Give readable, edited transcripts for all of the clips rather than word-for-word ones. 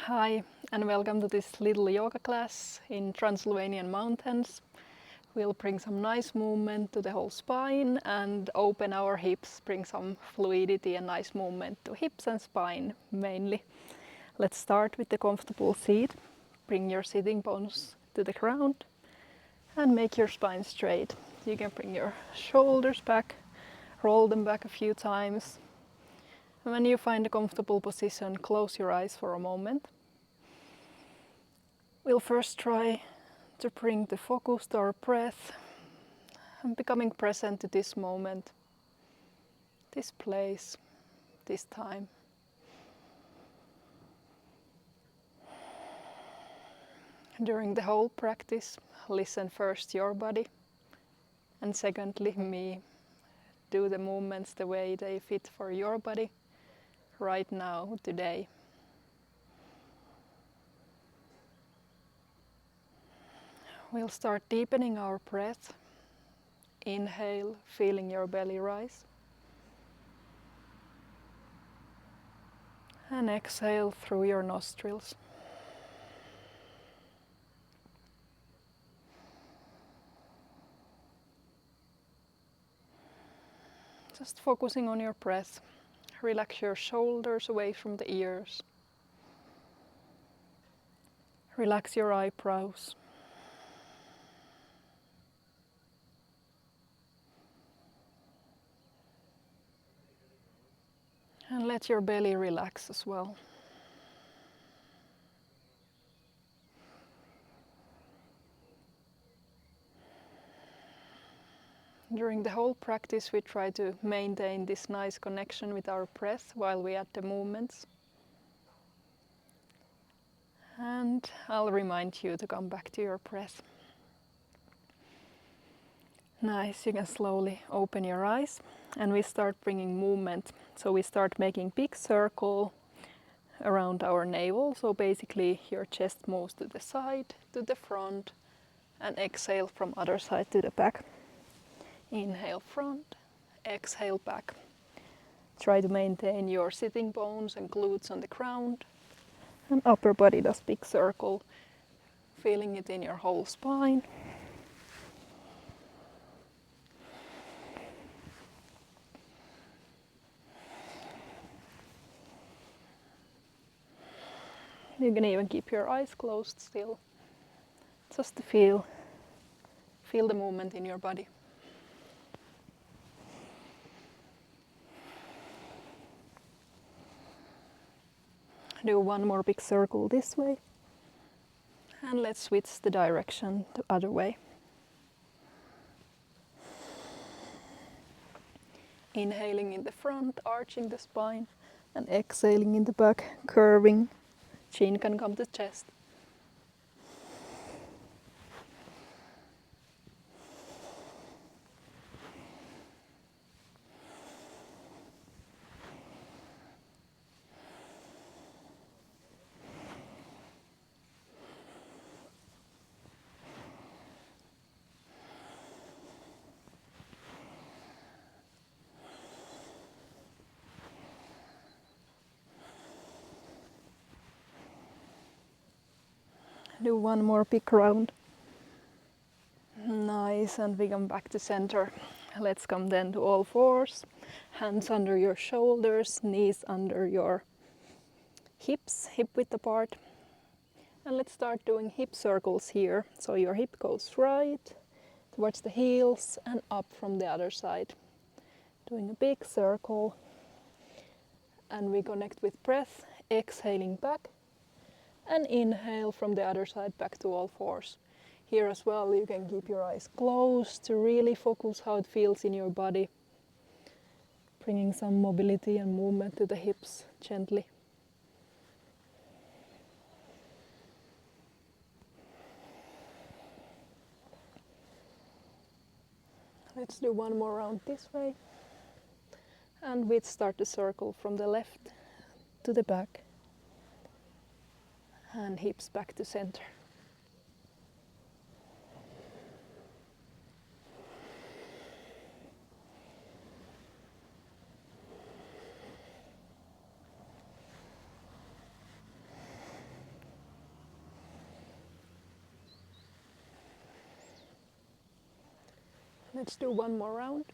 Hi, and welcome to this little yoga class in Transylvanian mountains. We'll bring some nice movement to the whole spine and open our hips, bring some fluidity and nice movement to hips and spine mainly. Let's start with the comfortable seat. Bring your sitting bones to the ground and make your spine straight. You can bring your shoulders back, roll them back a few times. When you find a comfortable position, close your eyes for a moment. We'll first try to bring the focus to our breath and becoming present to this moment, this place, this time. During the whole practice, listen first to your body and secondly me. Do the movements the way they fit for your body right now, today. We'll start deepening our breath. Inhale, feeling your belly rise. And exhale through your nostrils. Just focusing on your breath. Relax your shoulders away from the ears. Relax your eyebrows. And let your belly relax as well. During the whole practice, we try to maintain this nice connection with our breath while we add the movements. And I'll remind you to come back to your breath. Nice, you can slowly open your eyes and we start bringing movement. So we start making big circle around our navel. So basically your chest moves to the side, to the front, and exhale from other side to the back. Inhale front, exhale back. Try to maintain your sitting bones and glutes on the ground. And upper body does big circle, feeling it in your whole spine. You can even keep your eyes closed still, just to feel the movement in your body. Do one more big circle this way. And let's switch the direction to other way. Inhaling in the front, arching the spine, and exhaling in the back, curving. Chin can come to chest. Do one more big round. Nice, and we come back to center. Let's come then to all fours. Hands under your shoulders, knees under your hips, hip width apart. And let's start doing hip circles here. So your hip goes right towards the heels and up from the other side. Doing a big circle. And we connect with breath, exhaling back. And inhale from the other side back to all fours. Here as well you can keep your eyes closed to really focus how it feels in your body. Bringing some mobility and movement to the hips gently. Let's do one more round this way. And we'd start the circle from the left to the back. And hips back to center. Let's do one more round.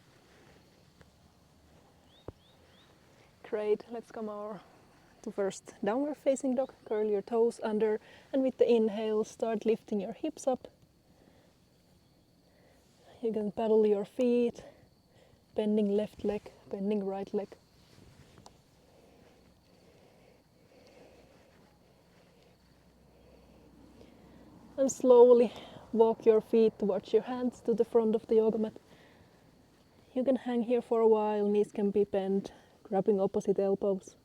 Great, let's come over to first downward facing dog. Curl your toes under, and with the inhale start lifting your hips up. You can paddle your feet, bending left leg, bending right leg. And slowly walk your feet towards your hands to the front of the yoga mat. You can hang here for a while, knees can be bent, grabbing opposite elbows.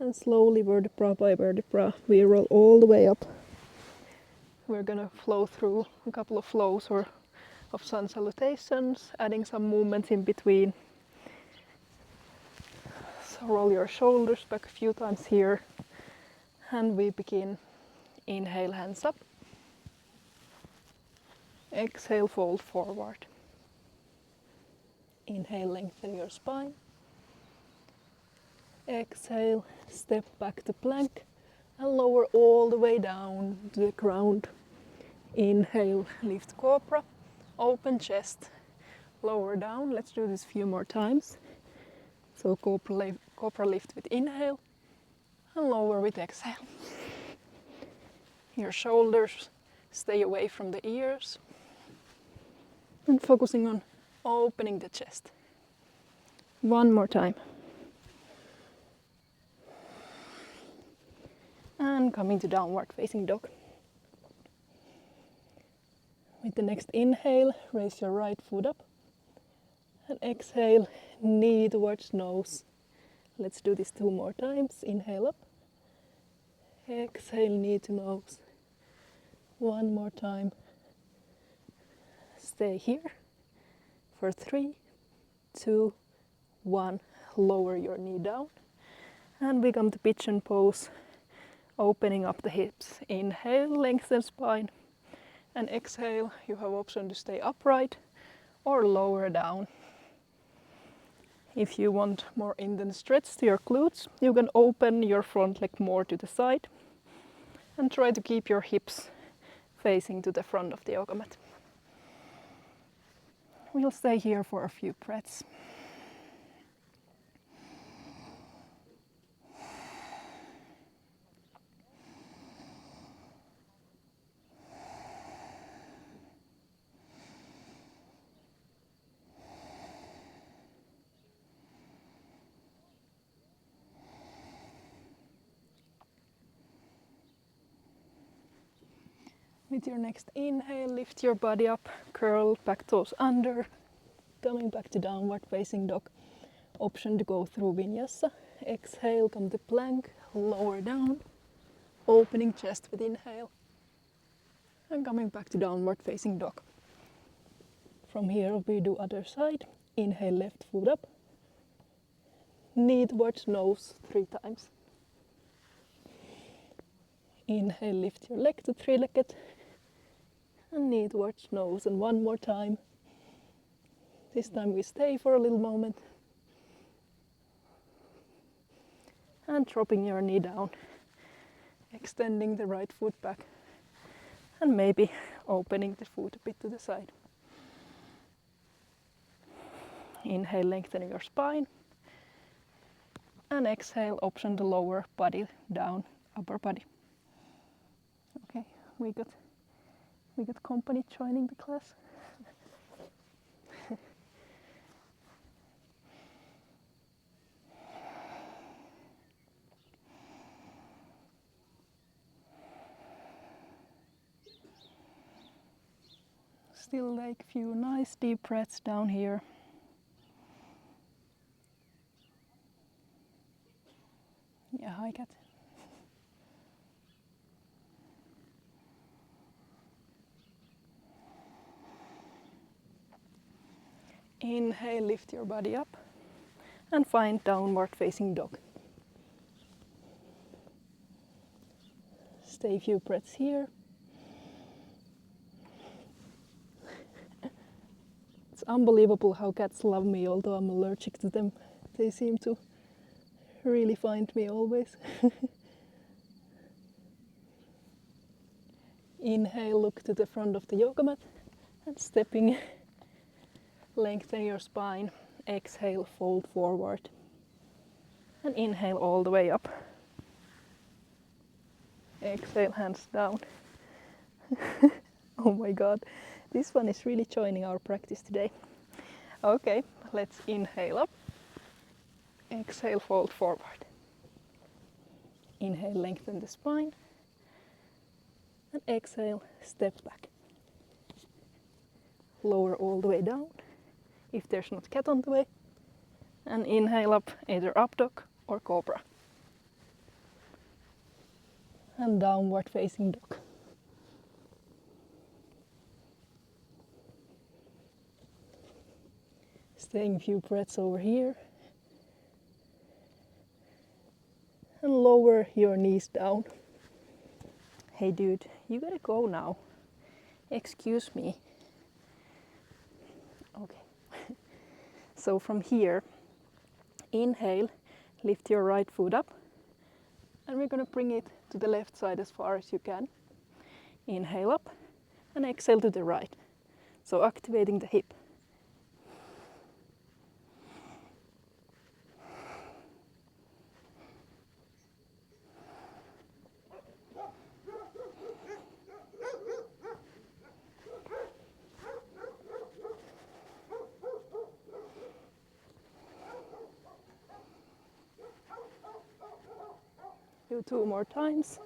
And slowly, vertebra by vertebra, we roll all the way up. We're gonna flow through a couple of flows of sun salutations, adding some movements in between. So roll your shoulders back a few times here. And we begin. Inhale, hands up. Exhale, fold forward. Inhale, lengthen your spine. Exhale, step back to plank and lower all the way down to the ground. Inhale, lift cobra, open chest, lower down. Let's do this a few more times. So cobra lift with inhale and lower with exhale. Your shoulders stay away from the ears and focusing on opening the chest. One more time. And coming to downward facing dog. With the next inhale, raise your right foot up. And exhale, knee towards nose. Let's do this 2 more times. Inhale up. Exhale, knee to nose. 1 more time. Stay here for 3, 2, 1. Lower your knee down. And we come to pigeon pose, opening up the hips. Inhale, lengthen spine. And exhale, you have option to stay upright or lower down. If you want more intense stretch to your glutes, you can open your front leg more to the side and try to keep your hips facing to the front of the yoga mat. We'll stay here for a few breaths. With your next inhale, lift your body up, curl back toes under, coming back to downward facing dog. Option to go through vinyasa. Exhale, come to plank, lower down, opening chest with inhale, and coming back to downward facing dog. From here we do other side. Inhale, left foot up, knee towards nose 3 times. Inhale, lift your leg to 3-legged, and knee towards nose, and 1 more time. This time we stay for a little moment. And dropping your knee down, extending the right foot back, and maybe opening the foot a bit to the side. Inhale, lengthen your spine. And exhale, option to lower body down, upper body. Okay, we got company joining the class. Still take a few nice deep breaths down here. Yeah, hi cat. Inhale, lift your body up and find downward facing dog. Stay a few breaths here. It's unbelievable how cats love me, although I'm allergic to them. They seem to really find me always. Inhale, look to the front of the yoga mat and stepping, lengthen your spine. Exhale, fold forward. And inhale all the way up. Exhale, hands down. Oh my god, this one is really joining our practice today. Okay, let's inhale up. Exhale, fold forward. Inhale, lengthen the spine. And exhale, step back. Lower all the way down, if there's not cat on the way. And inhale up, either up dog or cobra. And downward facing dog. Staying a few breaths over here. And lower your knees down. Hey dude, you gotta go now. Excuse me. Okay. So from here, inhale, lift your right foot up. And we're gonna bring it to the left side as far as you can. Inhale up and exhale to the right. So activating the hip. Do 2 more times.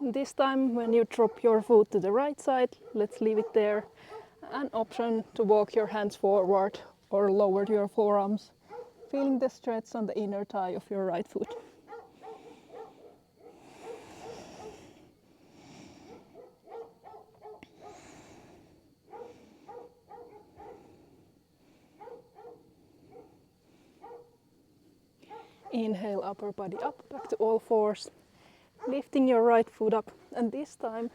This time when you drop your foot to the right side, let's leave it there. An option to walk your hands forward or lower your forearms, feeling the stretch on the inner thigh of your right foot. Inhale, upper body up, back to all fours. Lifting your right foot up, and this time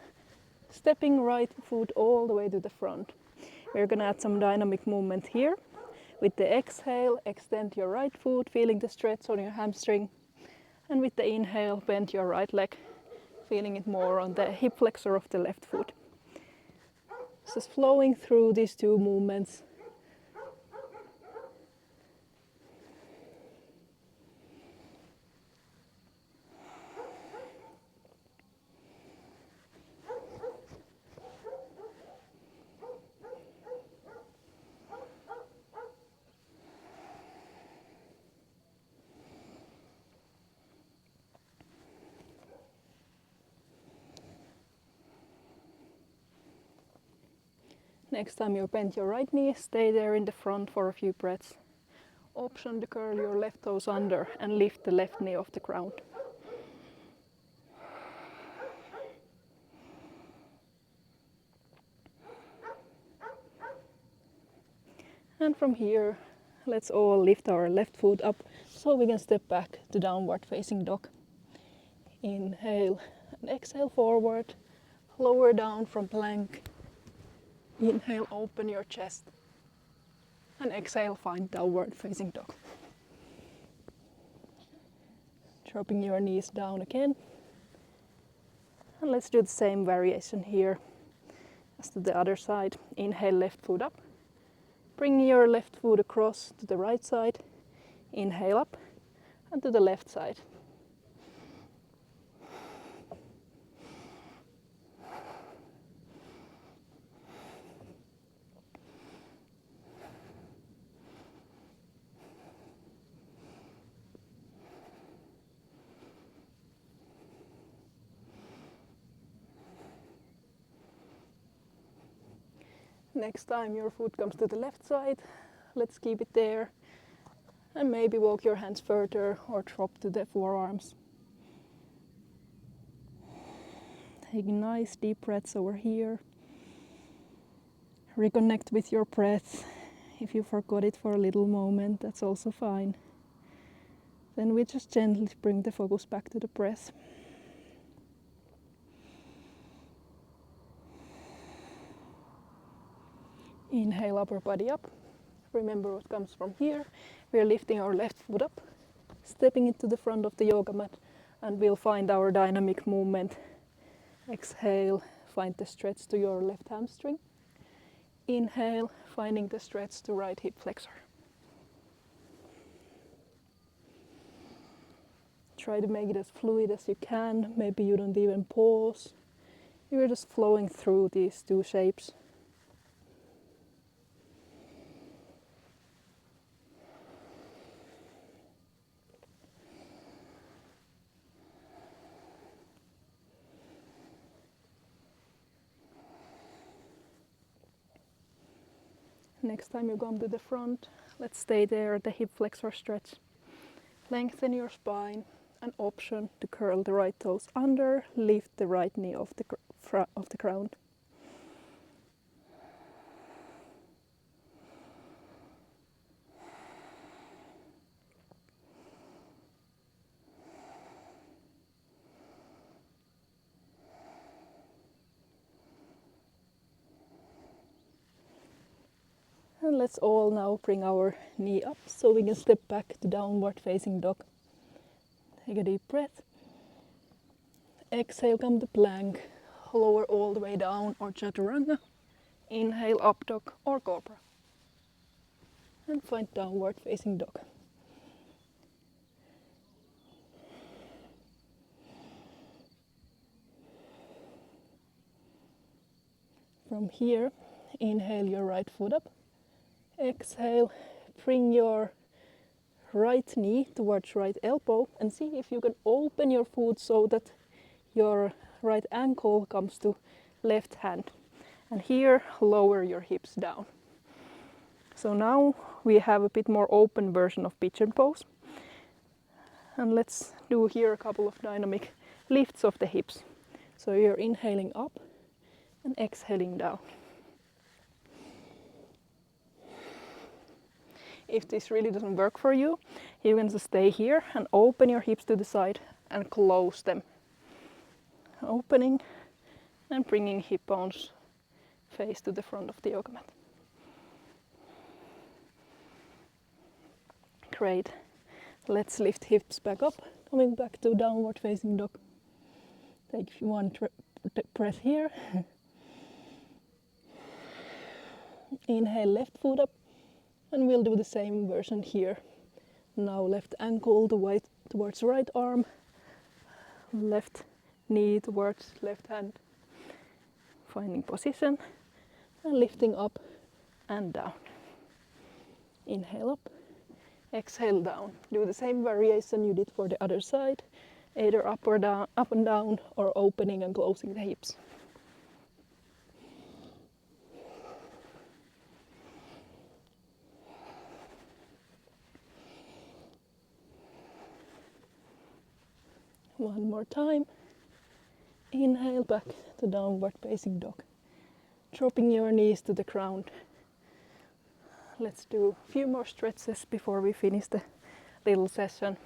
stepping right foot all the way to the front. We're gonna add some dynamic movement here. With the exhale, extend your right foot, feeling the stretch on your hamstring. And with the inhale, bend your right leg, feeling it more on the hip flexor of the left foot. Just flowing through these 2 movements. Next time you bend your right knee, stay there in the front for a few breaths. Option to curl your left toes under and lift the left knee off the ground. And from here, let's all lift our left foot up so we can step back to downward facing dog. Inhale and exhale forward, lower down from plank. Inhale, open your chest. And exhale, find downward facing dog. Dropping your knees down again. And let's do the same variation here as to the other side. Inhale, left foot up. Bring your left foot across to the right side. Inhale up and to the left side. Next time your foot comes to the left side, let's keep it there and maybe walk your hands further or drop to the forearms. Taking nice deep breaths over here. Reconnect with your breath. If you forgot it for a little moment, that's also fine. Then we just gently bring the focus back to the breath. Inhale, upper body up. Remember what comes from here. We are lifting our left foot up, stepping into the front of the yoga mat, and we'll find our dynamic movement. Exhale, find the stretch to your left hamstring. Inhale, finding the stretch to right hip flexor. Try to make it as fluid as you can. Maybe you don't even pause. You're just flowing through these two shapes. Next time you come to the front, let's stay there at the hip flexor stretch. Lengthen your spine. An option to curl the right toes under, lift the right knee off the ground. And let's all now bring our knee up so we can step back to downward facing dog. Take a deep breath. Exhale, come to plank. Lower all the way down or chaturanga. Inhale, up dog or cobra. And find downward facing dog. From here, inhale your right foot up. Exhale, bring your right knee towards right elbow and see if you can open your foot so that your right ankle comes to left hand. And here, lower your hips down. So now we have a bit more open version of pigeon pose. And let's do here a couple of dynamic lifts of the hips. So you're inhaling up and exhaling down. If this really doesn't work for you, you can just stay here and open your hips to the side and close them. Opening and bringing hip bones face to the front of the yoga mat. Great. Let's lift hips back up, coming back to downward facing dog. Take one breath here. Inhale, left foot up. And we'll do the same version here. Now left ankle towards right arm, left knee towards left hand. Finding position and lifting up and down. Inhale up, exhale down. Do the same variation you did for the other side, either up or down, up and down, or opening and closing the hips. One more time. Inhale back to downward facing dog. Dropping your knees to the ground. Let's do a few more stretches before we finish the little session.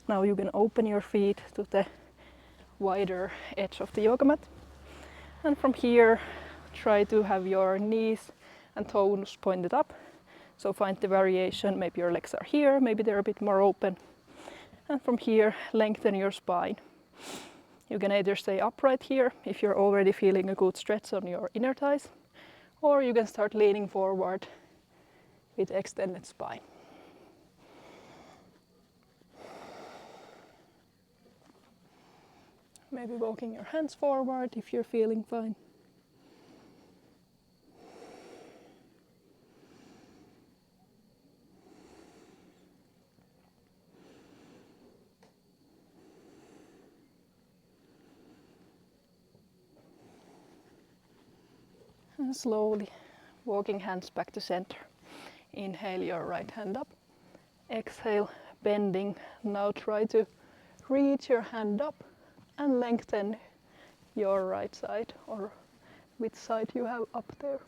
Now you can open your feet to the wider edge of the yoga mat. And from here, try to have your knees and toes pointed up. So find the variation. Maybe your legs are here, maybe they're a bit more open. And from here, lengthen your spine. You can either stay upright here if you're already feeling a good stretch on your inner thighs, or you can start leaning forward with extended spine. Maybe walking your hands forward if you're feeling fine. And slowly walking hands back to center. Inhale your right hand up. Exhale, bending. Now try to reach your hand up and lengthen your right side, or which side you have up there.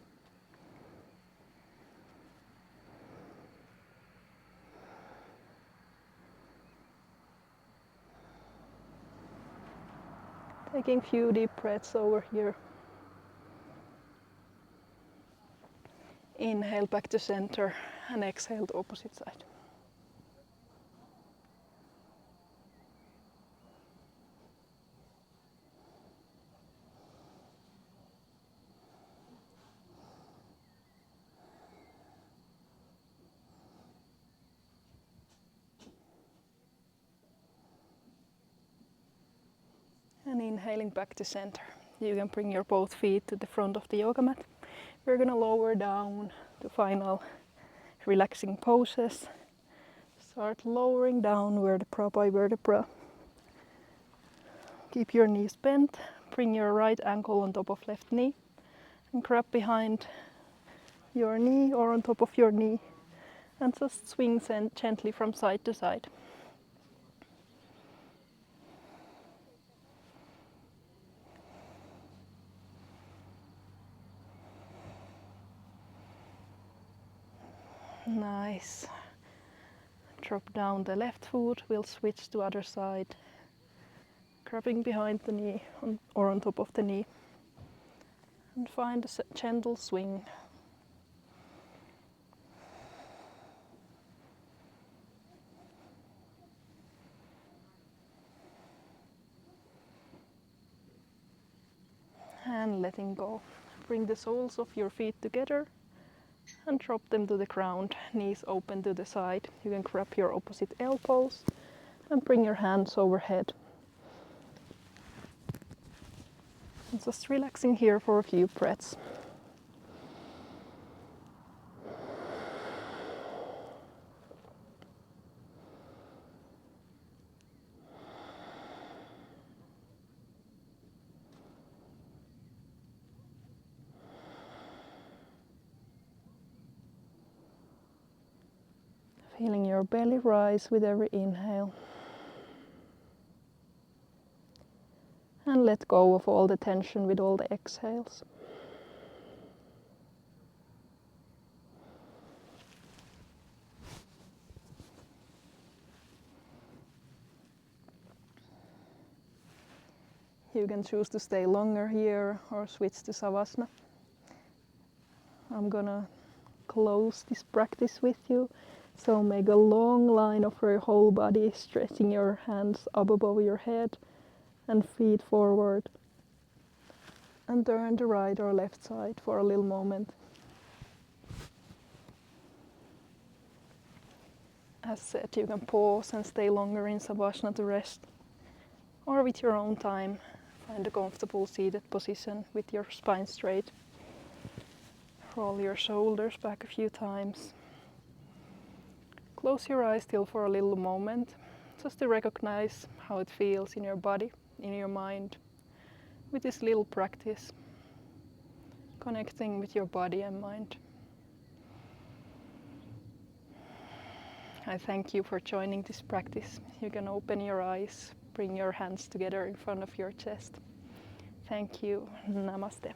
Taking few deep breaths over here. Inhale back to center And exhale to opposite side. And inhaling back to center. You can bring your both feet to the front of the yoga mat. We're gonna lower down to final relaxing poses. Start lowering down vertebra by vertebra. Keep your knees bent. Bring your right ankle on top of left knee and grab behind your knee or on top of your knee and just swing gently from side to side. Nice. Drop down the left foot. We'll switch to other side. Grabbing behind the knee or on top of the knee. And find a gentle swing. And letting go. Bring the soles of your feet together and drop them to the ground, knees open to the side. You can grab your opposite elbows and bring your hands overhead. And just relaxing here for a few breaths. Feeling your belly rise with every inhale. And let go of all the tension with all the exhales. You can choose to stay longer here or switch to Savasana. I'm gonna close this practice with you. So make a long line of your whole body, stretching your hands up above your head and feet forward. And turn to right or left side for a little moment. As said, you can pause and stay longer in Savasana to rest. Or with your own time, find a comfortable seated position with your spine straight. Roll your shoulders back a few times. Close your eyes still for a little moment, just to recognize how it feels in your body, in your mind, with this little practice, connecting with your body and mind. I thank you for joining this practice. You can open your eyes, bring your hands together in front of your chest. Thank you. Namaste.